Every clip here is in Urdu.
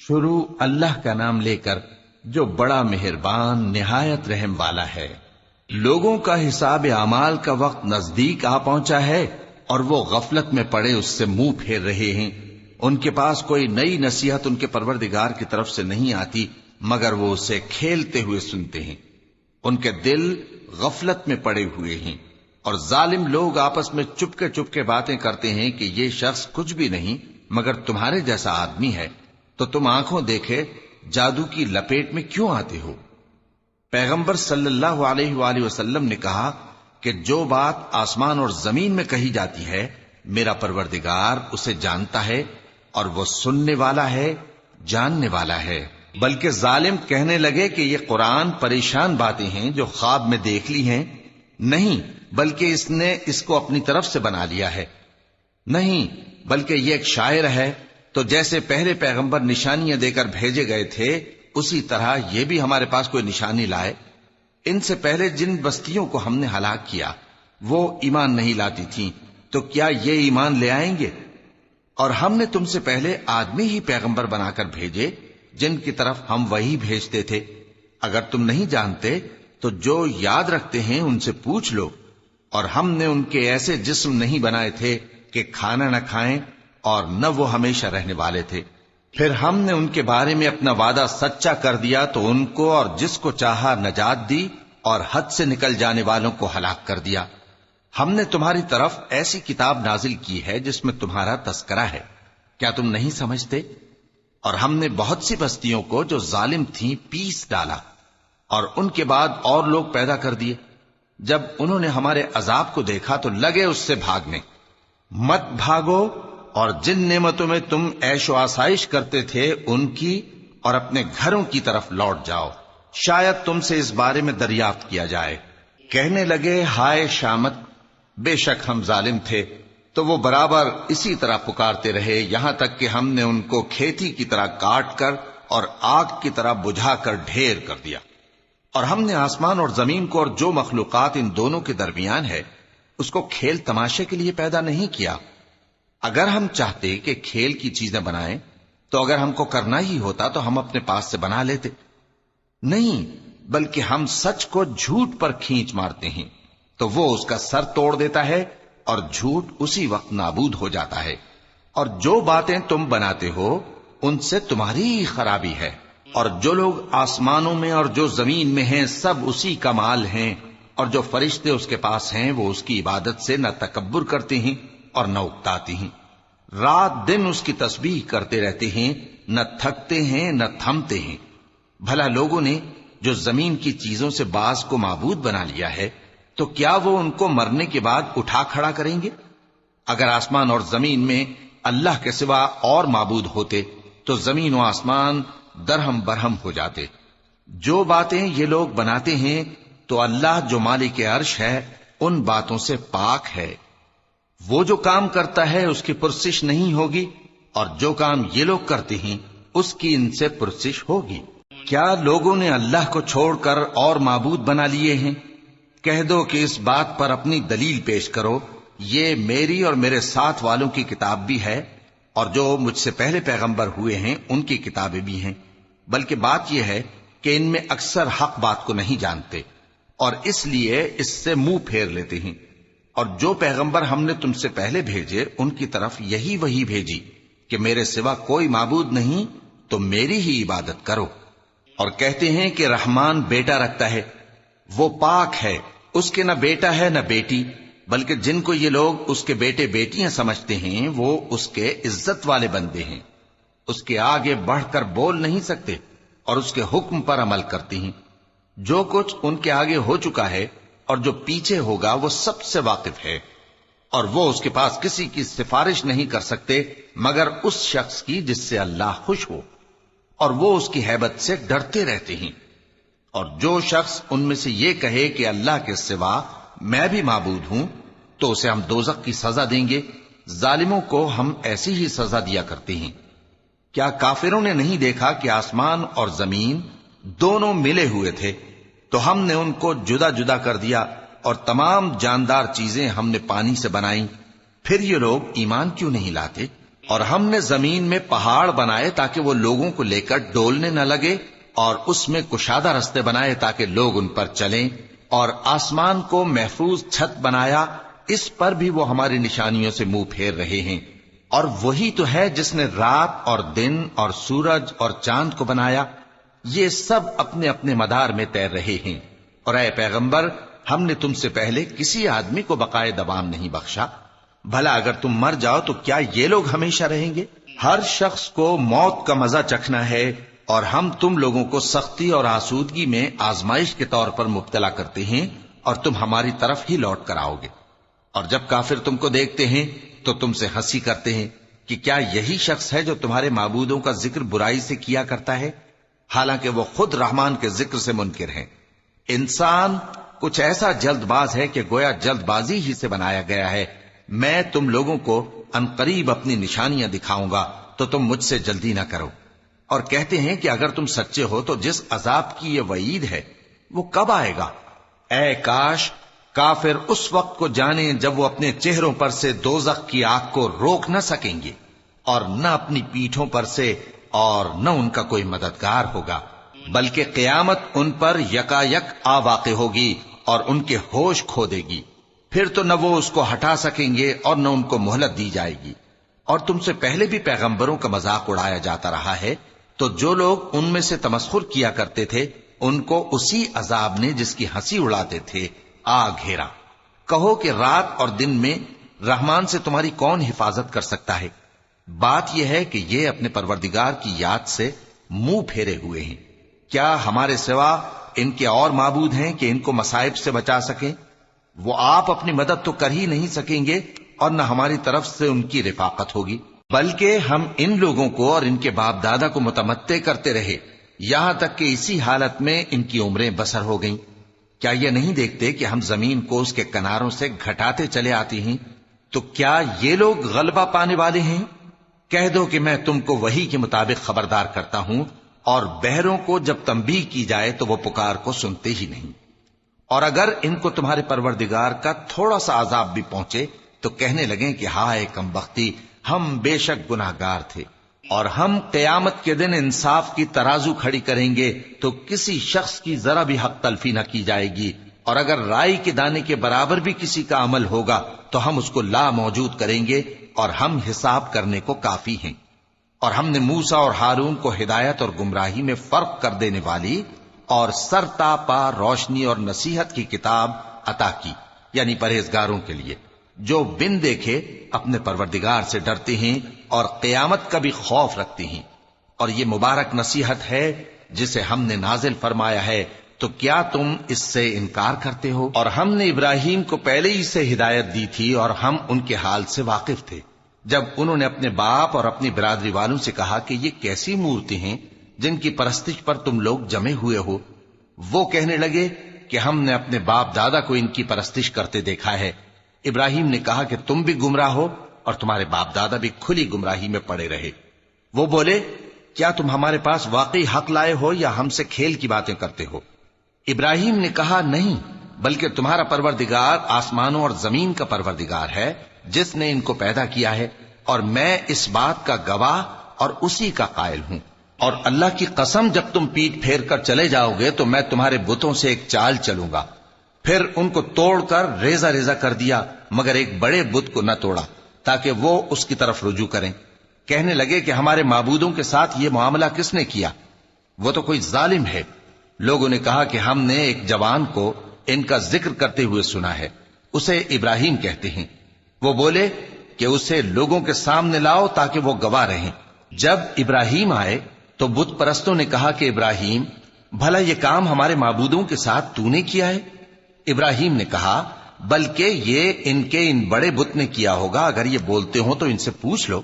شروع اللہ کا نام لے کر جو بڑا مہربان نہایت رحم والا ہے۔ لوگوں کا حساب اعمال کا وقت نزدیک آ پہنچا ہے اور وہ غفلت میں پڑے اس سے منہ پھیر رہے ہیں۔ ان کے پاس کوئی نئی نصیحت ان کے پروردگار کی طرف سے نہیں آتی مگر وہ اسے کھیلتے ہوئے سنتے ہیں۔ ان کے دل غفلت میں پڑے ہوئے ہیں اور ظالم لوگ آپس میں چپکے باتیں کرتے ہیں کہ یہ شخص کچھ بھی نہیں مگر تمہارے جیسا آدمی ہے، تو تم آنکھوں دیکھے جادو کی لپیٹ میں کیوں آتے ہو؟ پیغمبر صلی اللہ علیہ وآلہ وسلم نے کہا کہ جو بات آسمان اور زمین میں کہی جاتی ہے میرا پروردگار اسے جانتا ہے اور وہ سننے والا ہے، جاننے والا ہے۔ بلکہ ظالم کہنے لگے کہ یہ قرآن پریشان باتیں ہیں جو خواب میں دیکھ لی ہیں، نہیں بلکہ اس نے اس کو اپنی طرف سے بنا لیا ہے، نہیں بلکہ یہ ایک شاعر ہے۔ تو جیسے پہلے پیغمبر نشانیاں دے کر بھیجے گئے تھے اسی طرح یہ بھی ہمارے پاس کوئی نشانی لائے۔ ان سے پہلے جن بستیوں کو ہم نے ہلاک کیا وہ ایمان نہیں لاتی تھیں، تو کیا یہ ایمان لے آئیں گے؟ اور ہم نے تم سے پہلے آدمی ہی پیغمبر بنا کر بھیجے جن کی طرف ہم وہی بھیجتے تھے۔ اگر تم نہیں جانتے تو جو یاد رکھتے ہیں ان سے پوچھ لو۔ اور ہم نے ان کے ایسے جسم نہیں بنائے تھے کہ کھانا نہ کھائیں اور نہ وہ ہمیشہ رہنے والے تھے۔ پھر ہم نے ان کے بارے میں اپنا وعدہ سچا کر دیا تو ان کو اور جس کو چاہا نجات دی اور حد سے نکل جانے والوں کو ہلاک کر دیا۔ ہم نے تمہاری طرف ایسی کتاب نازل کی ہے جس میں تمہارا تذکرہ ہے، کیا تم نہیں سمجھتے؟ اور ہم نے بہت سی بستیوں کو جو ظالم تھیں پیس ڈالا اور ان کے بعد اور لوگ پیدا کر دیے۔ جب انہوں نے ہمارے عذاب کو دیکھا تو لگے اس سے بھاگنے۔ مت بھاگو اور جن نعمتوں میں تم عیش و آسائش کرتے تھے ان کی اور اپنے گھروں کی طرف لوٹ جاؤ، شاید تم سے اس بارے میں دریافت کیا جائے۔ کہنے لگے ہائے شامت، بے شک ہم ظالم تھے، تو وہ برابر اسی طرح پکارتے رہے یہاں تک کہ ہم نے ان کو کھیتی کی طرح کاٹ کر اور آگ کی طرح بجھا کر ڈھیر کر دیا۔ اور ہم نے آسمان اور زمین کو اور جو مخلوقات ان دونوں کے درمیان ہے اس کو کھیل تماشے کے لیے پیدا نہیں کیا۔ اگر ہم چاہتے کہ کھیل کی چیزیں بنائیں تو اگر ہم کو کرنا ہی ہوتا تو ہم اپنے پاس سے بنا لیتے، نہیں بلکہ ہم سچ کو جھوٹ پر کھینچ مارتے ہیں تو وہ اس کا سر توڑ دیتا ہے اور جھوٹ اسی وقت نابود ہو جاتا ہے۔ اور جو باتیں تم بناتے ہو ان سے تمہاری ہی خرابی ہے۔ اور جو لوگ آسمانوں میں اور جو زمین میں ہیں سب اسی کا مال ہیں، اور جو فرشتے اس کے پاس ہیں وہ اس کی عبادت سے نہ تکبر کرتے ہیں اور نہ اکتاتے ہیں، رات دن اس کی تسبیح کرتے رہتے ہیں، نہ تھکتے ہیں نہ تھمتے ہیں۔ بھلا لوگوں نے جو زمین کی چیزوں سے بعض کو معبود بنا لیا ہے تو کیا وہ ان کو مرنے کے بعد اٹھا کھڑا کریں گے؟ اگر آسمان اور زمین میں اللہ کے سوا اور معبود ہوتے تو زمین و آسمان درہم برہم ہو جاتے۔ جو باتیں یہ لوگ بناتے ہیں تو اللہ جو مالک عرش ہے ان باتوں سے پاک ہے۔ وہ جو کام کرتا ہے اس کی پرسش نہیں ہوگی، اور جو کام یہ لوگ کرتے ہیں اس کی ان سے پرسش ہوگی۔ کیا لوگوں نے اللہ کو چھوڑ کر اور معبود بنا لیے ہیں؟ کہہ دو کہ اس بات پر اپنی دلیل پیش کرو، یہ میری اور میرے ساتھ والوں کی کتاب بھی ہے اور جو مجھ سے پہلے پیغمبر ہوئے ہیں ان کی کتابیں بھی ہیں، بلکہ بات یہ ہے کہ ان میں اکثر حق بات کو نہیں جانتے اور اس لیے اس سے منہ پھیر لیتے ہیں۔ اور جو پیغمبر ہم نے تم سے پہلے بھیجے ان کی طرف یہی وحی بھیجی کہ میرے سوا کوئی معبود نہیں تو میری ہی عبادت کرو۔ اور کہتے ہیں کہ رحمان بیٹا رکھتا ہے، وہ پاک ہے، اس کے نہ بیٹا ہے نہ بیٹی، بلکہ جن کو یہ لوگ اس کے بیٹے بیٹیاں سمجھتے ہیں وہ اس کے عزت والے بندے ہیں، اس کے آگے بڑھ کر بول نہیں سکتے اور اس کے حکم پر عمل کرتے ہیں۔ جو کچھ ان کے آگے ہو چکا ہے اور جو پیچھے ہوگا وہ سب سے واقف ہے، اور وہ اس کے پاس کسی کی سفارش نہیں کر سکتے مگر اس شخص کی جس سے اللہ خوش ہو، اور وہ اس کی ہیبت سے ڈرتے رہتے ہیں۔ اور جو شخص ان میں سے یہ کہے کہ اللہ کے سوا میں بھی معبود ہوں تو اسے ہم دوزخ کی سزا دیں گے، ظالموں کو ہم ایسی ہی سزا دیا کرتے ہیں۔ کیا کافروں نے نہیں دیکھا کہ آسمان اور زمین دونوں ملے ہوئے تھے تو ہم نے ان کو جدا جدا کر دیا اور تمام جاندار چیزیں ہم نے پانی سے بنائیں، پھر یہ لوگ ایمان کیوں نہیں لاتے؟ اور ہم نے زمین میں پہاڑ بنائے تاکہ وہ لوگوں کو لے کر ڈولنے نہ لگے، اور اس میں کشادہ رستے بنائے تاکہ لوگ ان پر چلیں، اور آسمان کو محفوظ چھت بنایا، اس پر بھی وہ ہماری نشانیوں سے منہ پھیر رہے ہیں۔ اور وہی تو ہے جس نے رات اور دن اور سورج اور چاند کو بنایا، یہ سب اپنے اپنے مدار میں تیر رہے ہیں۔ اور اے پیغمبر، ہم نے تم سے پہلے کسی آدمی کو بقائے دوام نہیں بخشا، بھلا اگر تم مر جاؤ تو کیا یہ لوگ ہمیشہ رہیں گے؟ ہر شخص کو موت کا مزہ چکھنا ہے، اور ہم تم لوگوں کو سختی اور آسودگی میں آزمائش کے طور پر مبتلا کرتے ہیں، اور تم ہماری طرف ہی لوٹ کر آؤ گے۔ اور جب کافر تم کو دیکھتے ہیں تو تم سے ہنسی کرتے ہیں کہ کیا یہی شخص ہے جو تمہارے معبودوں کا ذکر برائی سے کیا کرتا ہے، حالانکہ وہ خود رحمان کے ذکر سے منکر ہیں۔ انسان کچھ ایسا جلد باز ہے کہ گویا جلد بازی ہی سے بنایا گیا ہے۔ میں تم لوگوں کو عنقریب اپنی نشانیاں دکھاؤں گا تو تم مجھ سے جلدی نہ کرو۔ اور کہتے ہیں کہ اگر تم سچے ہو تو جس عذاب کی یہ وعید ہے وہ کب آئے گا؟ اے کاش کافر اس وقت کو جانیں جب وہ اپنے چہروں پر سے دوزخ کی آگ کو روک نہ سکیں گے، اور نہ اپنی پیٹھوں پر سے، اور نہ ان کا کوئی مددگار ہوگا، بلکہ قیامت ان پر یکایک آ واقع ہوگی اور ان کے ہوش کھو دے گی۔ پھر تو نہ وہ اس کو ہٹا سکیں گے اور نہ ان کو مہلت دی جائے گی۔ اور تم سے پہلے بھی پیغمبروں کا مذاق اڑایا جاتا رہا ہے، تو جو لوگ ان میں سے تمسخر کیا کرتے تھے ان کو اسی عذاب نے جس کی ہنسی اڑاتے تھے آ گھیرا۔ کہو کہ رات اور دن میں رحمان سے تمہاری کون حفاظت کر سکتا ہے؟ بات یہ ہے کہ یہ اپنے پروردگار کی یاد سے منہ پھیرے ہوئے ہیں۔ کیا ہمارے سوا ان کے اور معبود ہیں کہ ان کو مصائب سے بچا سکیں؟ وہ آپ اپنی مدد تو کر ہی نہیں سکیں گے، اور نہ ہماری طرف سے ان کی رفاقت ہوگی، بلکہ ہم ان لوگوں کو اور ان کے باپ دادا کو متمتع کرتے رہے، یہاں تک کہ اسی حالت میں ان کی عمریں بسر ہو گئیں۔ کیا یہ نہیں دیکھتے کہ ہم زمین کو اس کے کناروں سے گھٹاتے چلے آتے ہیں؟ تو کیا یہ لوگ غلبہ پانے والے ہیں؟ کہہ دو کہ میں تم کو وحی کے مطابق خبردار کرتا ہوں، اور بہروں کو جب تنبیہ کی جائے تو وہ پکار کو سنتے ہی نہیں۔ اور اگر ان کو تمہارے پروردگار کا تھوڑا سا عذاب بھی پہنچے تو کہنے لگیں کہ ہائے کم بختی، ہم بے شک گناہگار تھے۔ اور ہم قیامت کے دن انصاف کی ترازو کھڑی کریں گے تو کسی شخص کی ذرا بھی حق تلفی نہ کی جائے گی، اور اگر رائی کے دانے کے برابر بھی کسی کا عمل ہوگا تو ہم اس کو لا موجود کریں گے، اور ہم حساب کرنے کو کافی ہیں۔ اور ہم نے موسیٰ اور ہارون کو ہدایت اور گمراہی میں فرق کر دینے والی اور سر تا پا روشنی اور نصیحت کی کتاب عطا کی، یعنی پرہیزگاروں کے لیے جو بن دیکھے اپنے پروردگار سے ڈرتے ہیں اور قیامت کا بھی خوف رکھتے ہیں۔ اور یہ مبارک نصیحت ہے جسے ہم نے نازل فرمایا ہے، تو کیا تم اس سے انکار کرتے ہو؟ اور ہم نے ابراہیم کو پہلے ہی سے ہدایت دی تھی، اور ہم ان کے حال سے واقف تھے جب انہوں نے اپنے باپ اور اپنی برادری والوں سے کہا کہ یہ کیسی مورتی ہیں جن کی پرستش پر تم لوگ جمے ہوئے ہو۔ وہ کہنے لگے کہ ہم نے اپنے باپ دادا کو ان کی پرستش کرتے دیکھا ہے۔ ابراہیم نے کہا کہ تم بھی گمراہ ہو اور تمہارے باپ دادا بھی کھلی گمراہی میں پڑے رہے۔ وہ بولے کیا تم ہمارے پاس واقعی حق لائے ہو یا ہم سے کھیل کی باتیں کرتے ہو؟ ابراہیم نے کہا نہیں، بلکہ تمہارا پروردگار آسمانوں اور زمین کا پروردگار ہے جس نے ان کو پیدا کیا ہے، اور میں اس بات کا گواہ اور اسی کا قائل ہوں۔ اور اللہ کی قسم جب تم پیٹ پھیر کر چلے جاؤ گے تو میں تمہارے بتوں سے ایک چال چلوں گا۔ پھر ان کو توڑ کر ریزہ ریزہ کر دیا، مگر ایک بڑے بت کو نہ توڑا تاکہ وہ اس کی طرف رجوع کریں۔ کہنے لگے کہ ہمارے معبودوں کے ساتھ یہ معاملہ کس نے کیا؟ وہ تو کوئی ظالم ہے۔ لوگوں نے کہا کہ ہم نے ایک جوان کو ان کا ذکر کرتے ہوئے سنا ہے، اسے ابراہیم کہتے ہیں۔ وہ بولے کہ اسے لوگوں کے سامنے لاؤ تاکہ وہ گواہ رہیں۔ جب ابراہیم آئے تو بت پرستوں نے کہا کہ ابراہیم، بھلا یہ کام ہمارے معبودوں کے ساتھ تو نے کیا ہے؟ ابراہیم نے کہا بلکہ یہ ان بڑے بت نے کیا ہوگا، اگر یہ بولتے ہوں تو ان سے پوچھ لو۔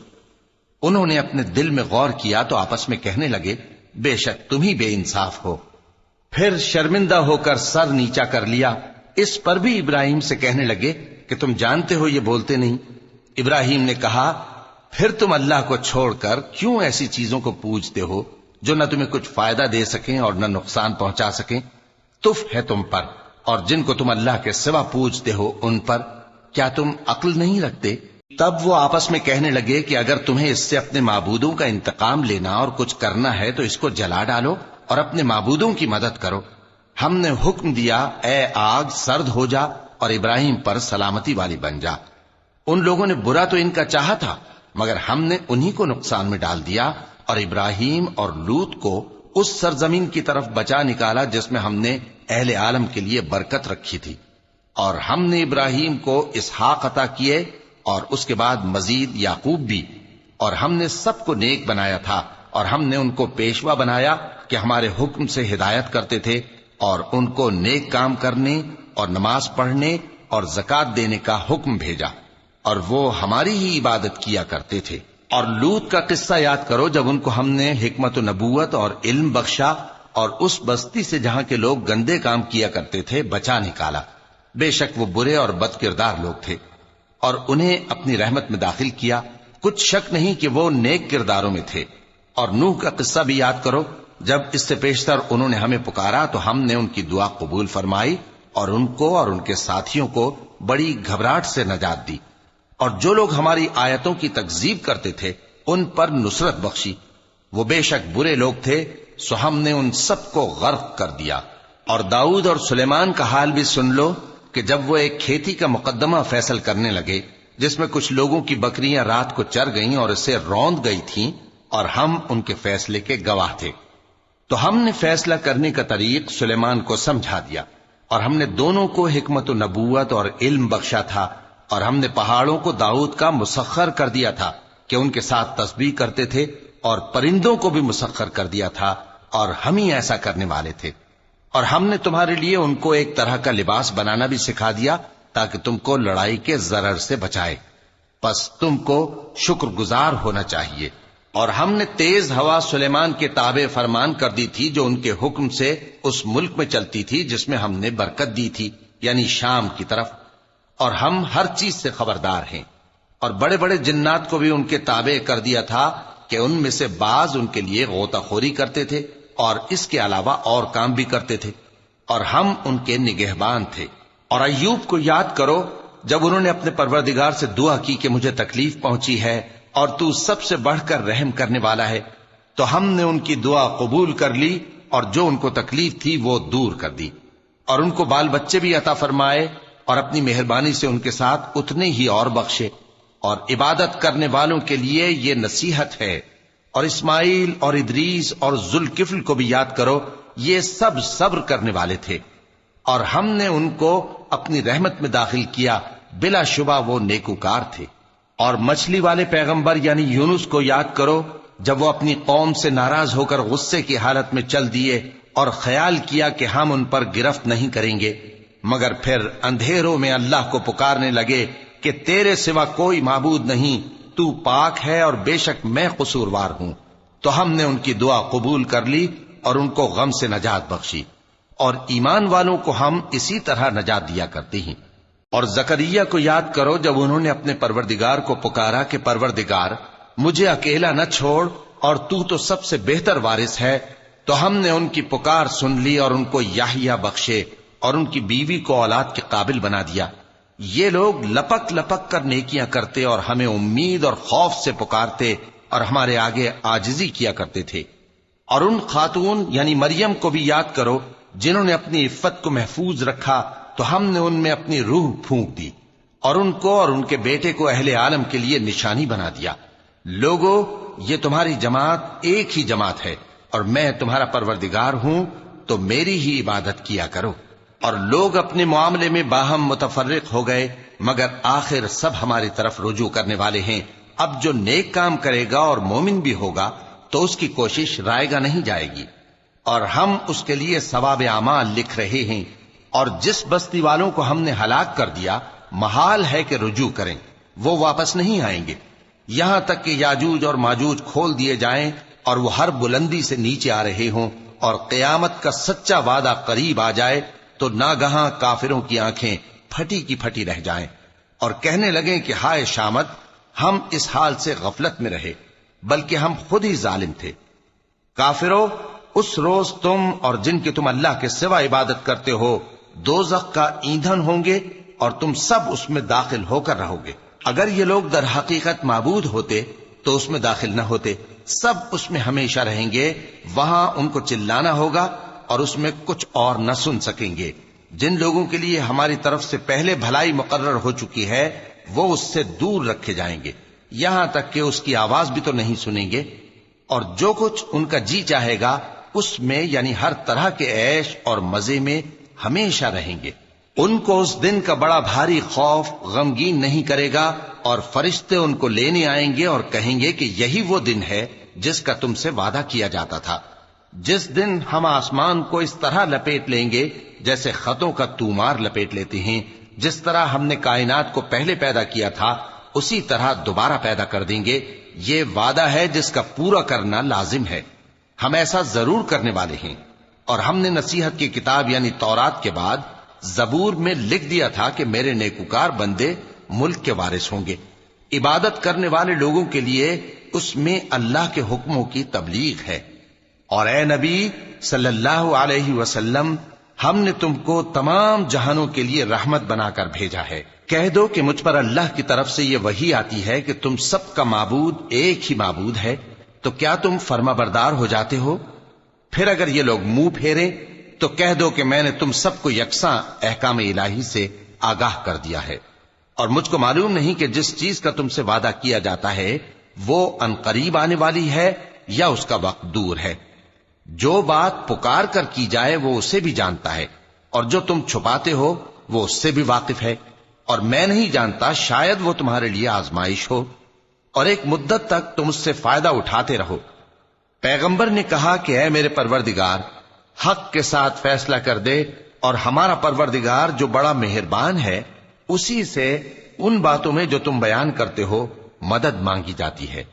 انہوں نے اپنے دل میں غور کیا تو آپس میں کہنے لگے بے شک تم ہی بے انصاف ہو۔ پھر شرمندہ ہو کر سر نیچا کر لیا۔ اس پر بھی ابراہیم سے کہنے لگے کہ تم جانتے ہو یہ بولتے نہیں۔ ابراہیم نے کہا پھر تم اللہ کو چھوڑ کر کیوں ایسی چیزوں کو پوجتے ہو جو نہ تمہیں کچھ فائدہ دے سکیں اور نہ نقصان پہنچا سکیں؟ تف ہے تم پر اور جن کو تم اللہ کے سوا پوجتے ہو ان پر، کیا تم عقل نہیں رکھتے؟ تب وہ آپس میں کہنے لگے کہ اگر تمہیں اس سے اپنے معبودوں کا انتقام لینا اور کچھ کرنا ہے تو اس کو جلا ڈالو اور اپنے معبودوں کی مدد کرو۔ ہم نے حکم دیا اے آگ سرد ہو جا اور ابراہیم پر سلامتی والی بن جا۔ ان لوگوں نے برا تو ان کا چاہا تھا، مگر ہم نے انہی کو نقصان میں ڈال دیا اور ابراہیم اور لوط کو اس سرزمین کی طرف بچا نکالا جس میں ہم نے اہل عالم کے لیے برکت رکھی تھی۔ اور ہم نے ابراہیم کو اسحاق عطا کیے اور اس کے بعد مزید یعقوب بھی، اور ہم نے سب کو نیک بنایا تھا اور ہم نے ان کو پیشوا بنایا کہ ہمارے حکم سے ہدایت کرتے تھے، اور ان کو نیک کام کرنے اور نماز پڑھنے اور زکات دینے کا حکم بھیجا، اور وہ ہماری ہی عبادت کیا کرتے تھے۔ اور لوط کا قصہ یاد کرو جب ان کو ہم نے حکمت و نبوت اور علم بخشا اور اس بستی سے جہاں کے لوگ گندے کام کیا کرتے تھے بچا نکالا۔ بے شک وہ برے اور بد کردار لوگ تھے، اور انہیں اپنی رحمت میں داخل کیا، کچھ شک نہیں کہ وہ نیک کرداروں میں تھے۔ اور نوح کا قصہ بھی یاد کرو جب اس سے پیشتر انہوں نے ہمیں پکارا تو ہم نے ان کی دعا قبول فرمائی اور ان کو اور ان کے ساتھیوں کو بڑی گھبراہٹ سے نجات دی، اور جو لوگ ہماری آیتوں کی تکذیب کرتے تھے ان پر نصرت بخشی۔ وہ بے شک برے لوگ تھے، سو ہم نے ان سب کو غرق کر دیا۔ اور داؤد اور سلیمان کا حال بھی سن لو کہ جب وہ ایک کھیتی کا مقدمہ فیصل کرنے لگے جس میں کچھ لوگوں کی بکریاں رات کو چر گئیں اور اسے روند گئی تھیں، اور ہم ان کے فیصلے کے گواہ تھے، تو ہم نے فیصلہ کرنے کا طریق سلیمان کو سمجھا دیا، اور ہم نے دونوں کو حکمت و نبوت اور علم بخشا تھا، اور ہم نے پہاڑوں کو داؤد کا مسخر کر دیا تھا کہ ان کے ساتھ تسبیح کرتے تھے، اور پرندوں کو بھی مسخر کر دیا تھا، اور ہم ہی ایسا کرنے والے تھے۔ اور ہم نے تمہارے لیے ان کو ایک طرح کا لباس بنانا بھی سکھا دیا تاکہ تم کو لڑائی کے ضرر سے بچائے، پس تم کو شکر گزار ہونا چاہیے۔ اور ہم نے تیز ہوا سلیمان کے تابع فرمان کر دی تھی جو ان کے حکم سے اس ملک میں چلتی تھی جس میں ہم نے برکت دی تھی، یعنی شام کی طرف، اور ہم ہر چیز سے خبردار ہیں۔ اور بڑے بڑے جنات کو بھی ان کے تابع کر دیا تھا کہ ان میں سے بعض ان کے لیے غوطہ خوری کرتے تھے اور اس کے علاوہ اور کام بھی کرتے تھے، اور ہم ان کے نگہبان تھے۔ اور ایوب کو یاد کرو جب انہوں نے اپنے پروردگار سے دعا کی کہ مجھے تکلیف پہنچی ہے اور تو سب سے بڑھ کر رحم کرنے والا ہے، تو ہم نے ان کی دعا قبول کر لی اور جو ان کو تکلیف تھی وہ دور کر دی، اور ان کو بال بچے بھی عطا فرمائے اور اپنی مہربانی سے ان کے ساتھ اتنے ہی اور بخشے۔ اور عبادت کرنے والوں کے لیے یہ نصیحت ہے۔ اور اسماعیل اور ادریس اور ذوالکفل کو بھی یاد کرو، یہ سب صبر کرنے والے تھے، اور ہم نے ان کو اپنی رحمت میں داخل کیا، بلا شبہ وہ نیکوکار تھے۔ اور مچھلی والے پیغمبر یعنی یونس کو یاد کرو جب وہ اپنی قوم سے ناراض ہو کر غصے کی حالت میں چل دیے اور خیال کیا کہ ہم ان پر گرفت نہیں کریں گے، مگر پھر اندھیروں میں اللہ کو پکارنے لگے کہ تیرے سوا کوئی معبود نہیں، تو پاک ہے اور بے شک میں قصوروار ہوں، تو ہم نے ان کی دعا قبول کر لی اور ان کو غم سے نجات بخشی۔ اور ایمان والوں کو ہم اسی طرح نجات دیا کرتے ہیں۔ اور زکریا کو یاد کرو جب انہوں نے اپنے پروردگار کو پکارا کہ پروردگار مجھے اکیلا نہ چھوڑ اور تو سب سے بہتر وارث ہے، تو ہم نے ان کی پکار سن لی اور ان کو یحییٰ بخشے اور ان کی بیوی کو اولاد کے قابل بنا دیا۔ یہ لوگ لپک لپک کر نیکیاں کرتے اور ہمیں امید اور خوف سے پکارتے اور ہمارے آگے عاجزی کیا کرتے تھے۔ اور ان خاتون یعنی مریم کو بھی یاد کرو جنہوں نے اپنی عفت کو محفوظ رکھا، تو ہم نے ان میں اپنی روح پھونک دی اور ان کو اور ان کے بیٹے کو اہل عالم کے لیے نشانی بنا دیا۔ لوگو، یہ تمہاری جماعت ایک ہی جماعت ہے اور میں تمہارا پروردگار ہوں، تو میری ہی عبادت کیا کرو۔ اور لوگ اپنے معاملے میں باہم متفرق ہو گئے، مگر آخر سب ہماری طرف رجوع کرنے والے ہیں۔ اب جو نیک کام کرے گا اور مومن بھی ہوگا تو اس کی کوشش رائے گا نہیں جائے گی، اور ہم اس کے لیے ثواب اعمال لکھ رہے ہیں۔ اور جس بستی والوں کو ہم نے ہلاک کر دیا محال ہے کہ رجوع کریں، وہ واپس نہیں آئیں گے، یہاں تک کہ یاجوج اور ماجوج کھول دیے جائیں اور وہ ہر بلندی سے نیچے آ رہے ہوں، اور قیامت کا سچا وعدہ قریب آ جائے تو ناگہاں کافروں کی آنکھیں پھٹی کی پھٹی رہ جائیں اور کہنے لگیں کہ ہائے شامت، ہم اس حال سے غفلت میں رہے، بلکہ ہم خود ہی ظالم تھے۔ کافرو، اس روز تم اور جن کی تم اللہ کے سوا عبادت کرتے ہو دوزخ کا ایندھن ہوں گے اور تم سب اس میں داخل ہو کر رہو گے۔ اگر یہ لوگ در حقیقت معبود ہوتے تو اس میں داخل نہ ہوتے، سب اس میں ہمیشہ رہیں گے، وہاں ان کو چلانا ہوگا اور اس میں کچھ اور نہ سن سکیں گے۔ جن لوگوں کے لیے ہماری طرف سے پہلے بھلائی مقرر ہو چکی ہے وہ اس سے دور رکھے جائیں گے، یہاں تک کہ اس کی آواز بھی تو نہیں سنیں گے، اور جو کچھ ان کا جی چاہے گا اس میں یعنی ہر طرح کے عیش اور مزے میں ہمیشہ رہیں گے۔ ان کو اس دن کا بڑا بھاری خوف غمگین نہیں کرے گا، اور فرشتے ان کو لینے آئیں گے اور کہیں گے کہ یہی وہ دن ہے جس کا تم سے وعدہ کیا جاتا تھا، جس دن ہم آسمان کو اس طرح لپیٹ لیں گے جیسے خطوں کا تومار لپیٹ لیتے ہیں، جس طرح ہم نے کائنات کو پہلے پیدا کیا تھا اسی طرح دوبارہ پیدا کر دیں گے۔ یہ وعدہ ہے جس کا پورا کرنا لازم ہے، ہم ایسا ضرور کرنے والے ہیں۔ اور ہم نے نصیحت کی کتاب یعنی تورات کے بعد زبور میں لکھ دیا تھا کہ میرے نیکوکار بندے ملک کے وارث ہوں گے۔ عبادت کرنے والے لوگوں کے لیے اس میں اللہ کے حکموں کی تبلیغ ہے۔ اور اے نبی صلی اللہ علیہ وسلم، ہم نے تم کو تمام جہانوں کے لیے رحمت بنا کر بھیجا ہے۔ کہہ دو کہ مجھ پر اللہ کی طرف سے یہ وحی آتی ہے کہ تم سب کا معبود ایک ہی معبود ہے، تو کیا تم فرما بردار ہو جاتے ہو؟ پھر اگر یہ لوگ منہ پھیریں تو کہہ دو کہ میں نے تم سب کو یکساں احکام الہی سے آگاہ کر دیا ہے، اور مجھ کو معلوم نہیں کہ جس چیز کا تم سے وعدہ کیا جاتا ہے وہ ان قریب آنے والی ہے یا اس کا وقت دور ہے۔ جو بات پکار کر کی جائے وہ اسے بھی جانتا ہے، اور جو تم چھپاتے ہو وہ اس سے بھی واقف ہے، اور میں نہیں جانتا شاید وہ تمہارے لیے آزمائش ہو، اور ایک مدت تک تم اس سے فائدہ اٹھاتے رہو۔ پیغمبر نے کہا کہ اے میرے پروردگار، حق کے ساتھ فیصلہ کر دے، اور ہمارا پروردگار جو بڑا مہربان ہے اسی سے ان باتوں میں جو تم بیان کرتے ہو مدد مانگی جاتی ہے۔